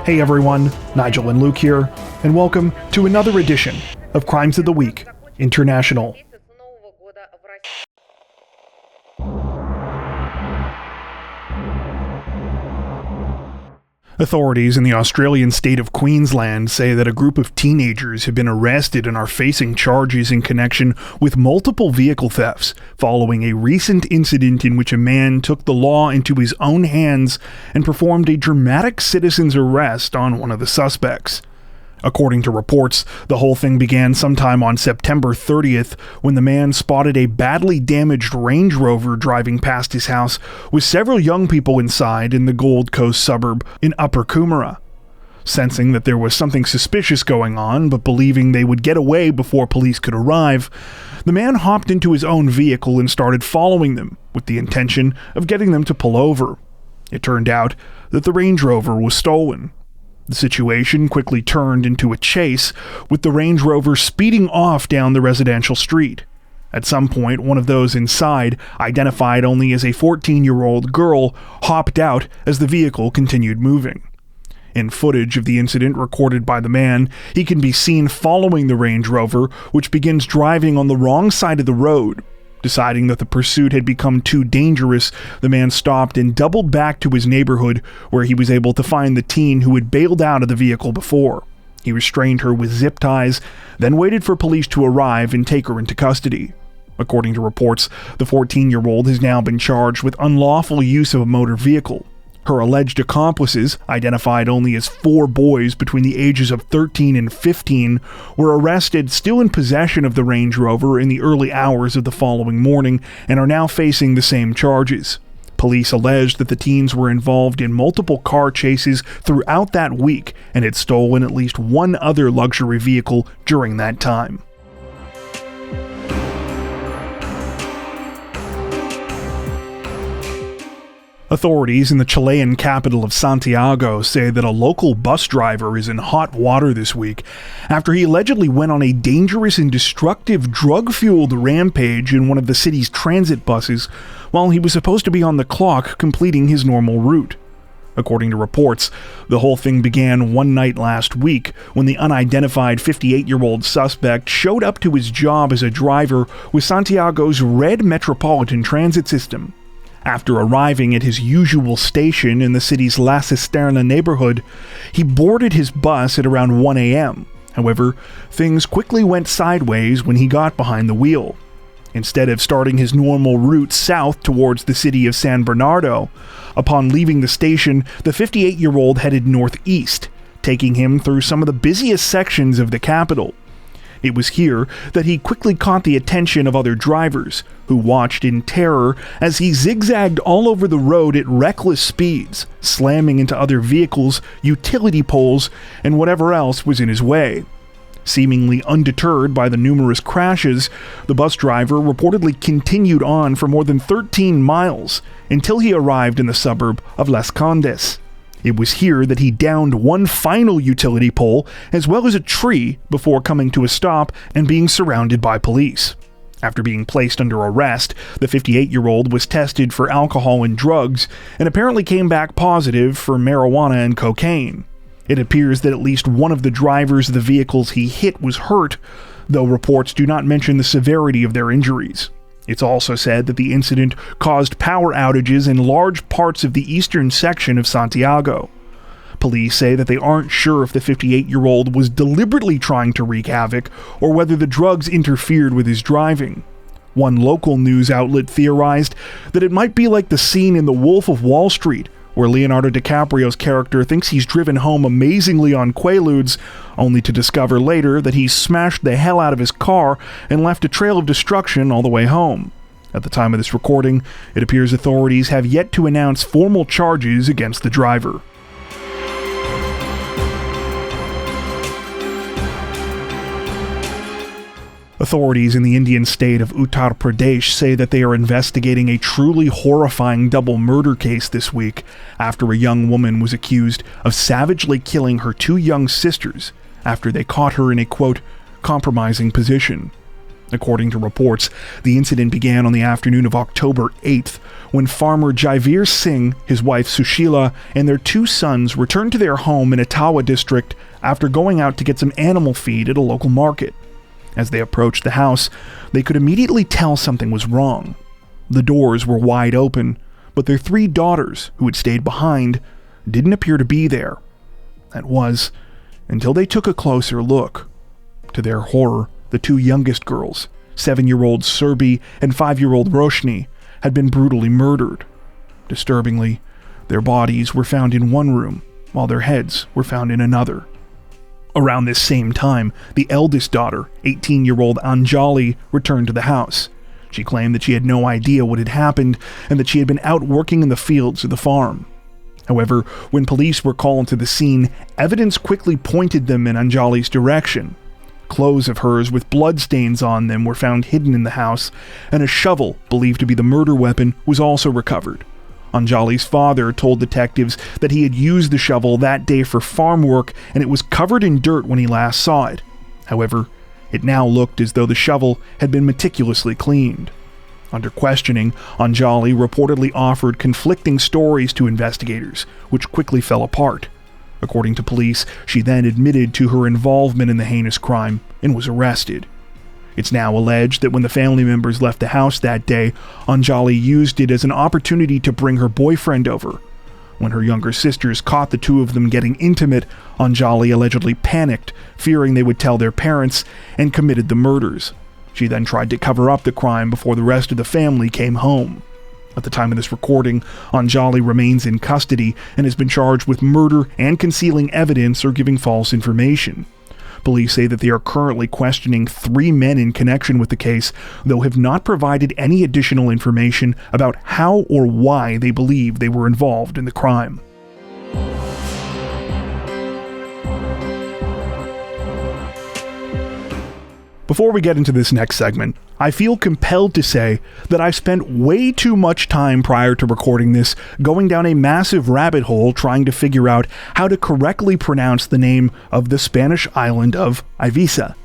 Hey everyone, Nigel and Luke here, and welcome to another edition of Crimes of the Week International. Authorities in the Australian state of Queensland say that a group of teenagers have been arrested and are facing charges in connection with multiple vehicle thefts following a recent incident in which a man took the law into his own hands and performed a dramatic citizen's arrest on one of the suspects. According to reports, the whole thing began sometime on September 30th when the man spotted a badly damaged Range Rover driving past his house with several young people inside in the Gold Coast suburb in Upper Coomera. Sensing that there was something suspicious going on, but believing they would get away before police could arrive, the man hopped into his own vehicle and started following them with the intention of getting them to pull over. It turned out that the Range Rover was stolen. The situation quickly turned into a chase, with the Range Rover speeding off down the residential street. At some point, one of those inside, identified only as a 14-year-old girl, hopped out as the vehicle continued moving. In footage of the incident recorded by the man, he can be seen following the Range Rover, which begins driving on the wrong side of the road. Deciding that the pursuit had become too dangerous, the man stopped and doubled back to his neighborhood, where he was able to find the teen who had bailed out of the vehicle before. He restrained her with zip ties, then waited for police to arrive and take her into custody. According to reports, the 14-year-old has now been charged with unlawful use of a motor vehicle. Her alleged accomplices, identified only as 4 boys between the ages of 13 and 15, were arrested still in possession of the Range Rover in the early hours of the following morning and are now facing the same charges. Police alleged that the teens were involved in multiple car chases throughout that week and had stolen at least one other luxury vehicle during that time. Authorities in the Chilean capital of Santiago say that a local bus driver is in hot water this week after he allegedly went on a dangerous and destructive drug-fueled rampage in one of the city's transit buses while he was supposed to be on the clock completing his normal route. According to reports, the whole thing began one night last week when the unidentified 58-year-old suspect showed up to his job as a driver with Santiago's red metropolitan transit system. After arriving at his usual station in the city's La Cisterna neighborhood, he boarded his bus at around 1 a.m. However, things quickly went sideways when he got behind the wheel. Instead of starting his normal route south towards the city of San Bernardo, upon leaving the station, the 58-year-old headed northeast, taking him through some of the busiest sections of the capital. It was here that he quickly caught the attention of other drivers, who watched in terror as he zigzagged all over the road at reckless speeds, slamming into other vehicles, utility poles, and whatever else was in his way. Seemingly undeterred by the numerous crashes, the bus driver reportedly continued on for more than 13 miles until he arrived in the suburb of Las Condes. It was here that he downed one final utility pole as well as a tree before coming to a stop and being surrounded by police. After being placed under arrest, the 58-year-old was tested for alcohol and drugs and apparently came back positive for marijuana and cocaine. It appears that at least one of the drivers of the vehicles he hit was hurt, though reports do not mention the severity of their injuries. It's also said that the incident caused power outages in large parts of the eastern section of Santiago. Police say that they aren't sure if the 58-year-old was deliberately trying to wreak havoc or whether the drugs interfered with his driving. One local news outlet theorized that it might be like the scene in The Wolf of Wall Street, where Leonardo DiCaprio's character thinks he's driven home amazingly on Quaaludes, only to discover later that he smashed the hell out of his car and left a trail of destruction all the way home. At the time of this recording, it appears authorities have yet to announce formal charges against the driver. Authorities in the Indian state of Uttar Pradesh say that they are investigating a truly horrifying double murder case this week after a young woman was accused of savagely killing her 2 young sisters after they caught her in a, quote, compromising position. According to reports, the incident began on the afternoon of October 8th, when farmer Jaivir Singh, his wife Sushila, and their 2 sons returned to their home in Etawah district after going out to get some animal feed at a local market. As they approached the house, they could immediately tell something was wrong. The doors were wide open, but their 3 daughters, who had stayed behind, didn't appear to be there. That was, until they took a closer look. To their horror, the 2 youngest girls, 7-year-old Serbi and 5-year-old Roshni, had been brutally murdered. Disturbingly, their bodies were found in one room, while their heads were found in another. Around this same time, the eldest daughter, 18-year-old Anjali, returned to the house. She claimed that she had no idea what had happened and that she had been out working in the fields of the farm. However, when police were called to the scene, evidence quickly pointed them in Anjali's direction. Clothes of hers with bloodstains on them were found hidden in the house, and a shovel, believed to be the murder weapon, was also recovered. Anjali's father told detectives that he had used the shovel that day for farm work and it was covered in dirt when he last saw it. However, it now looked as though the shovel had been meticulously cleaned. Under questioning, Anjali reportedly offered conflicting stories to investigators, which quickly fell apart. According to police, she then admitted to her involvement in the heinous crime and was arrested. It's now alleged that when the family members left the house that day, Anjali used it as an opportunity to bring her boyfriend over. When her younger sisters caught the 2 of them getting intimate, Anjali allegedly panicked, fearing they would tell their parents, and committed the murders. She then tried to cover up the crime before the rest of the family came home. At the time of this recording, Anjali remains in custody and has been charged with murder and concealing evidence or giving false information. Police say that they are currently questioning 3 men in connection with the case, though have not provided any additional information about how or why they believe they were involved in the crime. Before we get into this next segment, I feel compelled to say that I've spent way too much time prior to recording this going down a massive rabbit hole trying to figure out how to correctly pronounce the name of the Spanish island of Ibiza.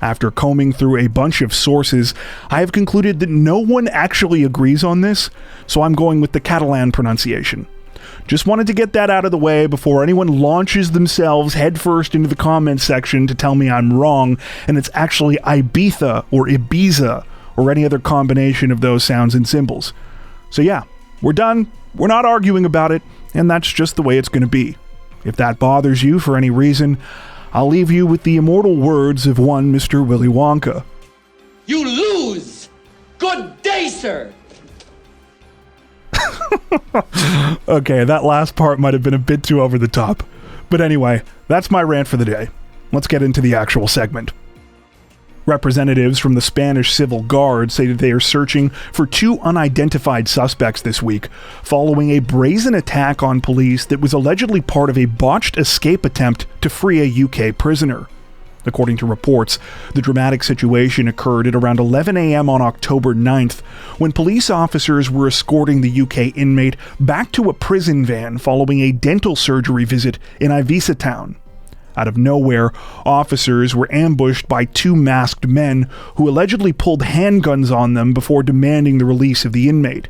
After combing through a bunch of sources, I have concluded that no one actually agrees on this, so I'm going with the Catalan pronunciation. Just wanted to get that out of the way before anyone launches themselves headfirst into the comments section to tell me I'm wrong, and it's actually Ibiza or Ibiza or any other combination of those sounds and symbols. So yeah, we're done, we're not arguing about it, and that's just the way it's going to be. If that bothers you for any reason, I'll leave you with the immortal words of one Mr. Willy Wonka. You lose! Good day, sir! Okay, that last part might have been a bit too over the top. But anyway, that's my rant for the day. Let's get into the actual segment. Representatives from the Spanish Civil Guard say that they are searching for 2 unidentified suspects this week, following a brazen attack on police that was allegedly part of a botched escape attempt to free a UK prisoner. According to reports, the dramatic situation occurred at around 11 a.m. on October 9th, when police officers were escorting the UK inmate back to a prison van following a dental surgery visit in Ibiza town. Out of nowhere, officers were ambushed by 2 masked men who allegedly pulled handguns on them before demanding the release of the inmate.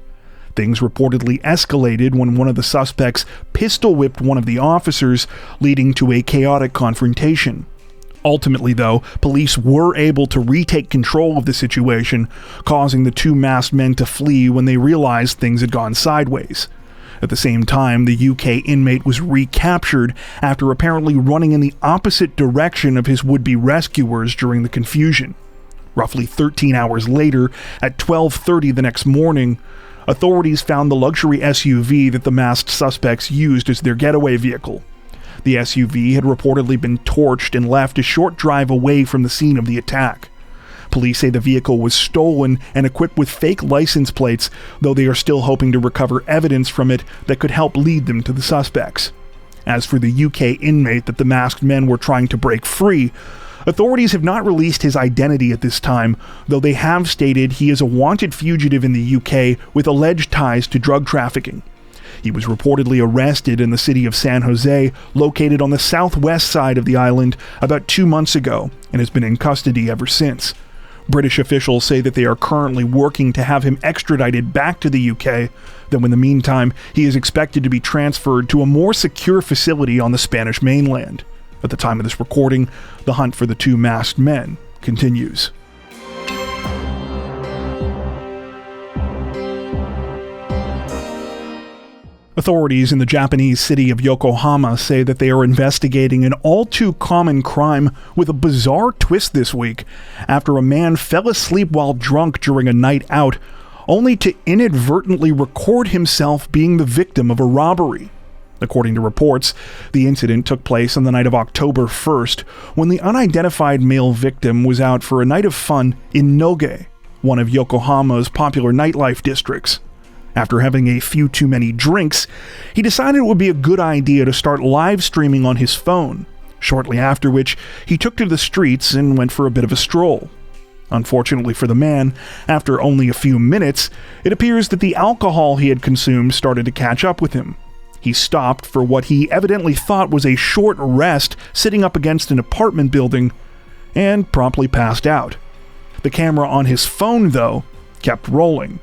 Things reportedly escalated when one of the suspects pistol-whipped one of the officers, leading to a chaotic confrontation. Ultimately, though, police were able to retake control of the situation, causing the 2 masked men to flee when they realized things had gone sideways. At the same time, the UK inmate was recaptured after apparently running in the opposite direction of his would-be rescuers during the confusion. Roughly 13 hours later, at 12:30 the next morning, authorities found the luxury SUV that the masked suspects used as their getaway vehicle. The SUV had reportedly been torched and left a short drive away from the scene of the attack. Police say the vehicle was stolen and equipped with fake license plates, though they are still hoping to recover evidence from it that could help lead them to the suspects. As for the UK inmate that the masked men were trying to break free, authorities have not released his identity at this time, though they have stated he is a wanted fugitive in the UK with alleged ties to drug trafficking. He was reportedly arrested in the city of San Jose, located on the southwest side of the island, about 2 months ago, and has been in custody ever since. British officials say that they are currently working to have him extradited back to the UK, though in the meantime, he is expected to be transferred to a more secure facility on the Spanish mainland. At the time of this recording, the hunt for the two masked men continues. Authorities in the Japanese city of Yokohama say that they are investigating an all-too-common crime with a bizarre twist this week after a man fell asleep while drunk during a night out, only to inadvertently record himself being the victim of a robbery. According to reports, the incident took place on the night of October 1st, when the unidentified male victim was out for a night of fun in Noge, one of Yokohama's popular nightlife districts. After having a few too many drinks, he decided it would be a good idea to start live streaming on his phone, shortly after which he took to the streets and went for a bit of a stroll. Unfortunately for the man, after only a few minutes, it appears that the alcohol he had consumed started to catch up with him. He stopped for what he evidently thought was a short rest sitting up against an apartment building, and promptly passed out. The camera on his phone, though, kept rolling.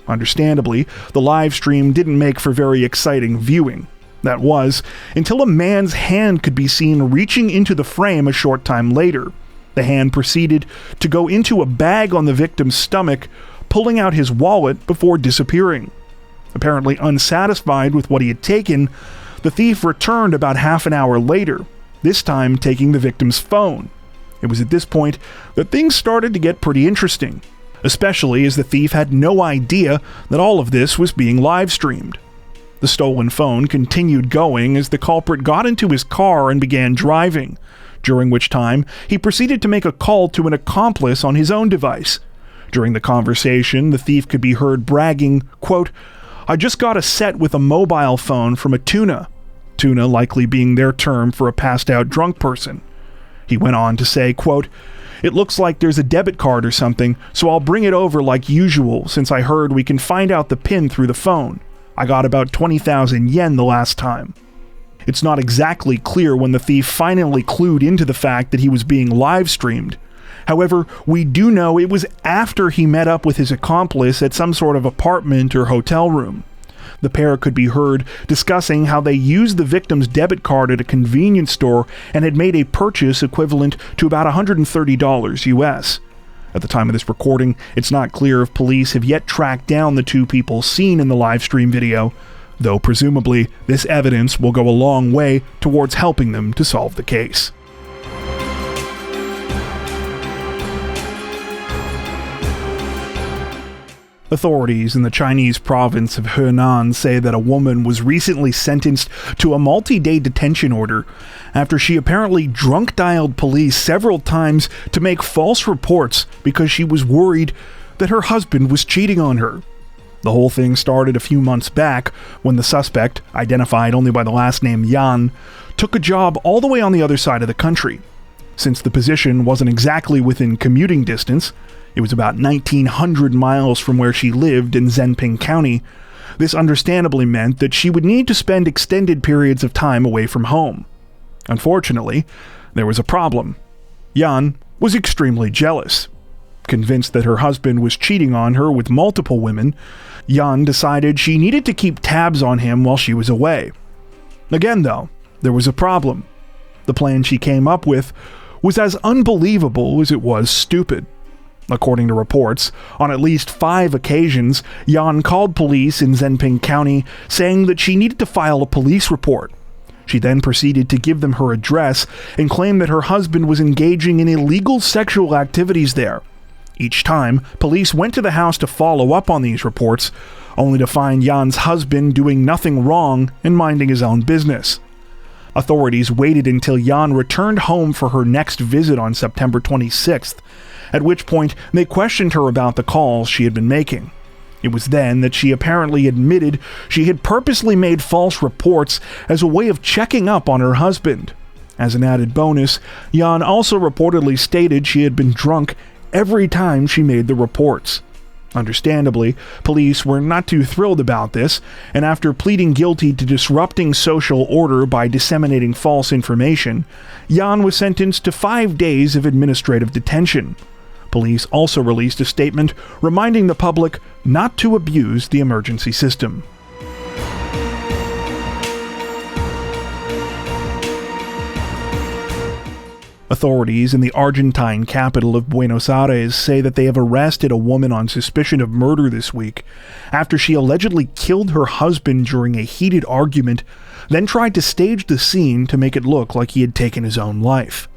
Understandably, the live stream didn't make for very exciting viewing. That was, until a man's hand could be seen reaching into the frame a short time later. The hand proceeded to go into a bag on the victim's stomach, pulling out his wallet before disappearing. Apparently unsatisfied with what he had taken, the thief returned about half an hour later, this time taking the victim's phone. It was at this point that things started to get pretty interesting, especially as the thief had no idea that all of this was being live-streamed. The stolen phone continued going as the culprit got into his car and began driving, during which time he proceeded to make a call to an accomplice on his own device. During the conversation, the thief could be heard bragging, quote, "I just got a set with a mobile phone from a tuna," tuna likely being their term for a passed-out drunk person. He went on to say, quote, "It looks like there's a debit card or something, so I'll bring it over like usual since I heard we can find out the PIN through the phone. I got about 20,000 yen the last time." It's not exactly clear when the thief finally clued into the fact that he was being live-streamed. However, we do know it was after he met up with his accomplice at some sort of apartment or hotel room. The pair could be heard discussing how they used the victim's debit card at a convenience store and had made a purchase equivalent to about $130 US. At the time of this recording, it's not clear if police have yet tracked down the two people seen in the live stream video, though presumably this evidence will go a long way towards helping them to solve the case. Authorities in the Chinese province of Henan say that a woman was recently sentenced to a multi-day detention order after she apparently drunk-dialed police several times to make false reports because she was worried that her husband was cheating on her. The whole thing started a few months back when the suspect, identified only by the last name Yan, took a job all the way on the other side of the country. Since the position wasn't exactly within commuting distance, it was about 1,900 miles from where she lived in Zhenping County. This understandably meant that she would need to spend extended periods of time away from home. Unfortunately, there was a problem. Yan was extremely jealous. Convinced that her husband was cheating on her with multiple women, Yan decided she needed to keep tabs on him while she was away. Again, though, there was a problem. The plan she came up with was as unbelievable as it was stupid. According to reports, on at least 5 occasions, Yan called police in Zhenping County saying that she needed to file a police report. She then proceeded to give them her address and claim that her husband was engaging in illegal sexual activities there. Each time, police went to the house to follow up on these reports, only to find Yan's husband doing nothing wrong and minding his own business. Authorities waited until Yan returned home for her next visit on September 26th, at which point they questioned her about the calls she had been making. It was then that she apparently admitted she had purposely made false reports as a way of checking up on her husband. As an added bonus, Yan also reportedly stated she had been drunk every time she made the reports. Understandably, police were not too thrilled about this, and after pleading guilty to disrupting social order by disseminating false information, Yan was sentenced to 5 days of administrative detention. Police also released a statement reminding the public not to abuse the emergency system. Authorities in the Argentine capital of Buenos Aires say that they have arrested a woman on suspicion of murder this week after she allegedly killed her husband during a heated argument, then tried to stage the scene to make it look like he had taken his own life.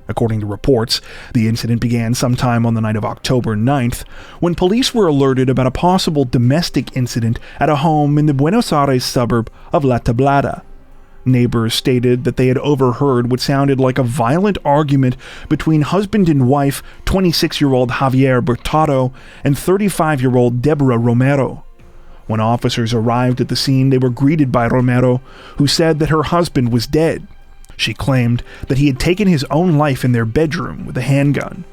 According to reports, the incident began sometime on the night of October 9th, when police were alerted about a possible domestic incident at a home in the Buenos Aires suburb of La Tablada. Neighbors stated that they had overheard what sounded like a violent argument between husband and wife, 26-year-old Javier Bertado and 35-year-old Deborah Romero. When officers arrived at the scene, they were greeted by Romero, who said that her husband was dead. She claimed that he had taken his own life in their bedroom with a handgun.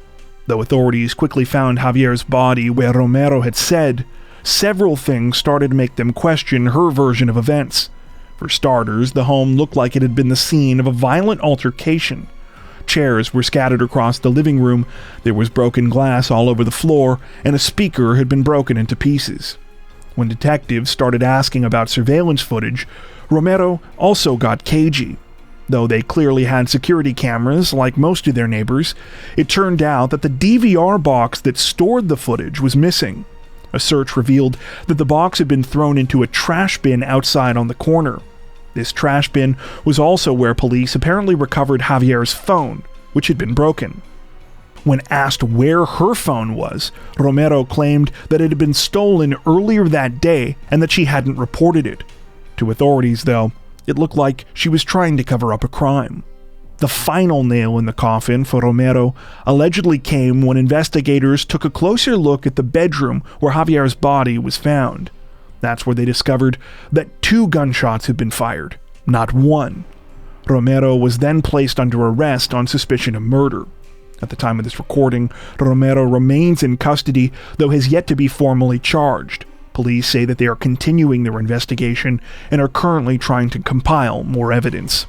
Though authorities quickly found Javier's body where Romero had said, several things started to make them question her version of events. For starters, the home looked like it had been the scene of a violent altercation. Chairs were scattered across the living room, there was broken glass all over the floor, and a speaker had been broken into pieces. When detectives started asking about surveillance footage, Romero also got cagey. Though they clearly had security cameras, like most of their neighbors, it turned out that the DVR box that stored the footage was missing. A search revealed that the box had been thrown into a trash bin outside on the corner. This trash bin was also where police apparently recovered Javier's phone, which had been broken. When asked where her phone was, Romero claimed that it had been stolen earlier that day and that she hadn't reported it. To authorities, though, it looked like she was trying to cover up a crime. The final nail in the coffin for Romero allegedly came when investigators took a closer look at the bedroom where Javier's body was found. That's where they discovered that 2 gunshots had been fired, not 1. Romero was then placed under arrest on suspicion of murder. At the time of this recording, Romero remains in custody, though has yet to be formally charged. Police say that they are continuing their investigation and are currently trying to compile more evidence.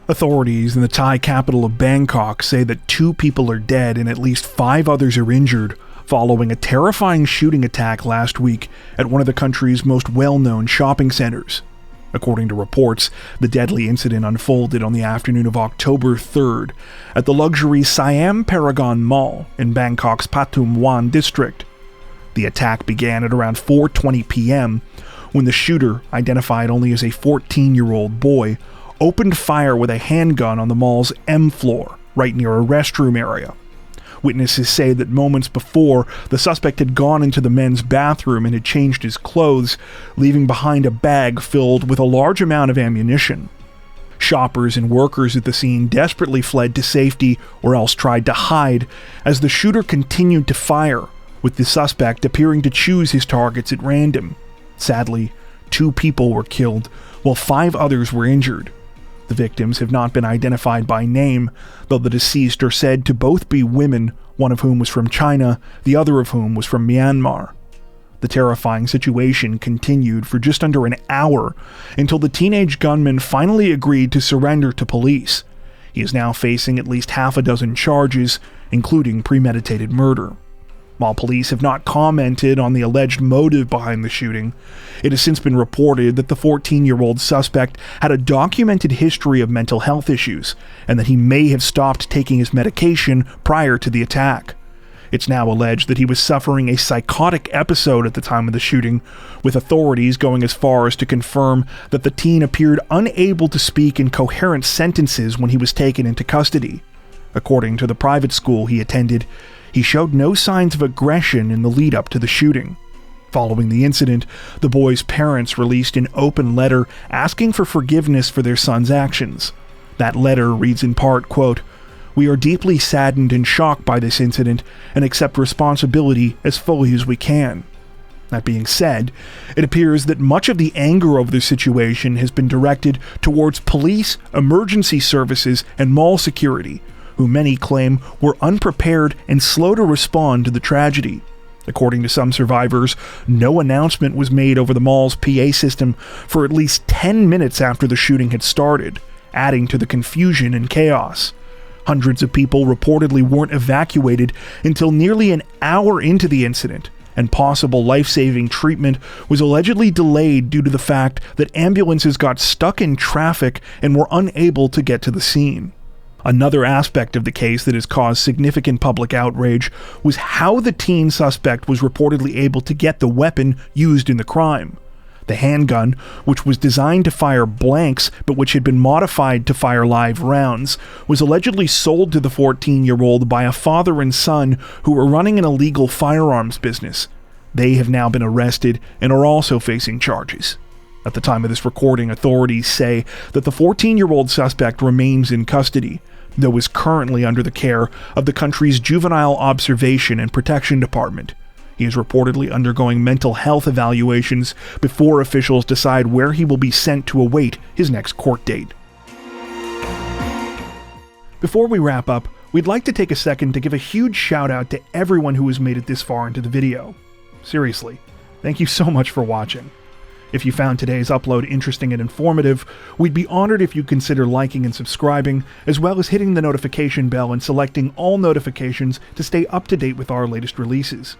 Authorities in the Thai capital of Bangkok say that 2 people are dead and at least 5 others are injured following a terrifying shooting attack last week at one of the country's most well-known shopping centers. According to reports, the deadly incident unfolded on the afternoon of October 3rd at the luxury Siam Paragon Mall in Bangkok's Pathum Wan district. The attack began at around 4:20 p.m. when the shooter, identified only as a 14-year-old boy, opened fire with a handgun on the mall's M floor, right near a restroom area. Witnesses say that moments before, the suspect had gone into the men's bathroom and had changed his clothes, leaving behind a bag filled with a large amount of ammunition. Shoppers and workers at the scene desperately fled to safety or else tried to hide as the shooter continued to fire, with the suspect appearing to choose his targets at random. Sadly, 2 people were killed, while 5 others were injured. The victims have not been identified by name, though the deceased are said to both be women, one of whom was from China, the other of whom was from Myanmar. The terrifying situation continued for just under an hour until the teenage gunman finally agreed to surrender to police. He is now facing at least 6 charges, including premeditated murder. While police have not commented on the alleged motive behind the shooting, it has since been reported that the 14-year-old suspect had a documented history of mental health issues, and that he may have stopped taking his medication prior to the attack. It's now alleged that he was suffering a psychotic episode at the time of the shooting, with authorities going as far as to confirm that the teen appeared unable to speak in coherent sentences when he was taken into custody. According to the private school he attended, he showed no signs of aggression in the lead-up to the shooting. Following the incident, the boy's parents released an open letter asking for forgiveness for their son's actions. That letter reads in part, quote, "We are deeply saddened and shocked by this incident and accept responsibility as fully as we can." That being said, it appears that much of the anger over the situation has been directed towards police, emergency services, and mall security, who many claim were unprepared and slow to respond to the tragedy. According to some survivors, no announcement was made over the mall's PA system for at least 10 minutes after the shooting had started, adding to the confusion and chaos. Hundreds of people reportedly weren't evacuated until nearly an hour into the incident, and possible life-saving treatment was allegedly delayed due to the fact that ambulances got stuck in traffic and were unable to get to the scene. Another aspect of the case that has caused significant public outrage was how the teen suspect was reportedly able to get the weapon used in the crime. The handgun, which was designed to fire blanks but which had been modified to fire live rounds, was allegedly sold to the 14-year-old by a father and son who were running an illegal firearms business. They have now been arrested and are also facing charges. At the time of this recording, authorities say that the 14-year-old suspect remains in custody, though is currently under the care of the country's Juvenile Observation and Protection Department. He is reportedly undergoing mental health evaluations before officials decide where he will be sent to await his next court date. Before we wrap up, we'd like to take a second to give a huge shout out to everyone who has made it this far into the video. Seriously, thank you so much for watching. If you found today's upload interesting and informative, we'd be honored if you'd consider liking and subscribing, as well as hitting the notification bell and selecting all notifications to stay up to date with our latest releases.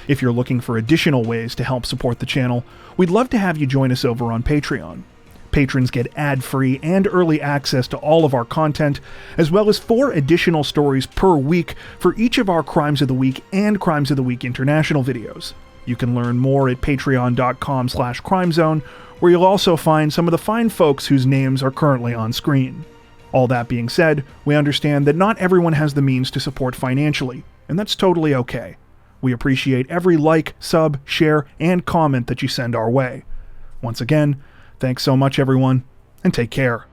If you're looking for additional ways to help support the channel, we'd love to have you join us over on Patreon. Patrons get ad-free and early access to all of our content, as well as 4 additional stories per week for each of our Crimes of the Week and Crimes of the Week International videos. You can learn more at patreon.com/crimezone, where you'll also find some of the fine folks whose names are currently on screen. All that being said, we understand that not everyone has the means to support financially, and that's totally okay. We appreciate every like, sub, share, and comment that you send our way. Once again, thanks so much everyone, and take care.